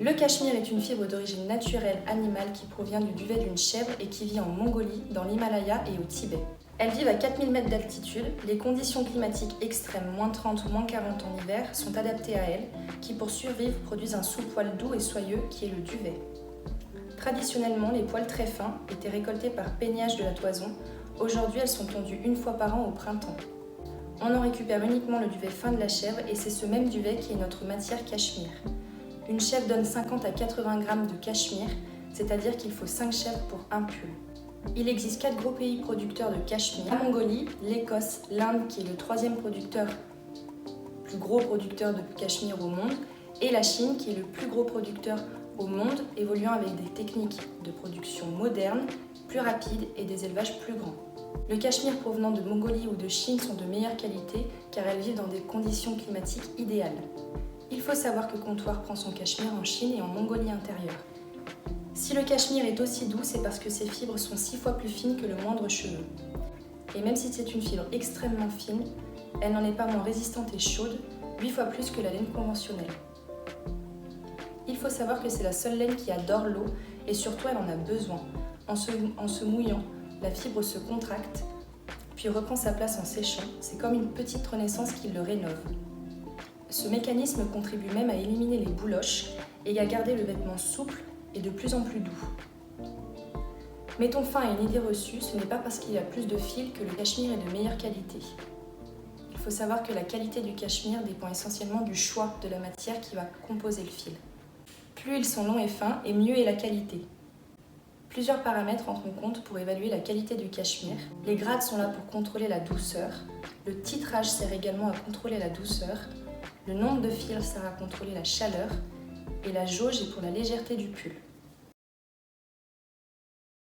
Le cachemire est une fibre d'origine naturelle animale qui provient du duvet d'une chèvre et qui vit en Mongolie, dans l'Himalaya et au Tibet. Elles vivent à 4000 mètres d'altitude. Les conditions climatiques extrêmes, moins 30 ou moins 40 en hiver, sont adaptées à elles, qui pour survivre produisent un sous-poil doux et soyeux qui est le duvet. Traditionnellement, les poils très fins étaient récoltés par peignage de la toison. Aujourd'hui, elles sont tondues une fois par an au printemps. On en récupère uniquement le duvet fin de la chèvre et c'est ce même duvet qui est notre matière cachemire. Une chèvre donne 50 à 80 grammes de cachemire, c'est-à-dire qu'il faut 5 chèvres pour un pull. Il existe 4 gros pays producteurs de cachemire: la Mongolie, l'Écosse, l'Inde qui est le 3e plus gros producteur de cachemire au monde, et la Chine qui est le plus gros producteur au monde, évoluant avec des techniques de production modernes, plus rapides et des élevages plus grands. Le cachemire provenant de Mongolie ou de Chine sont de meilleure qualité car elles vivent dans des conditions climatiques idéales. Il faut savoir que Comptoir prend son cachemire en Chine et en Mongolie intérieure. Si le cachemire est aussi doux, c'est parce que ses fibres sont 6 fois plus fines que le moindre cheveu. Et même si c'est une fibre extrêmement fine, elle n'en est pas moins résistante et chaude, 8 fois plus que la laine conventionnelle. Il faut savoir que c'est la seule laine qui adore l'eau et surtout elle en a besoin. En se mouillant, la fibre se contracte, puis reprend sa place en séchant. C'est comme une petite renaissance qui le rénove. Ce mécanisme contribue même à éliminer les bouloches et à garder le vêtement souple et de plus en plus doux. Mettons fin à une idée reçue, ce n'est pas parce qu'il y a plus de fil que le cachemire est de meilleure qualité. Il faut savoir que la qualité du cachemire dépend essentiellement du choix de la matière qui va composer le fil. Plus ils sont longs et fins, et mieux est la qualité. Plusieurs paramètres entrent en compte pour évaluer la qualité du cachemire. Les grades sont là pour contrôler la douceur. Le titrage sert également à contrôler la douceur. Le nombre de fils sert à contrôler la chaleur. Et la jauge est pour la légèreté du pull.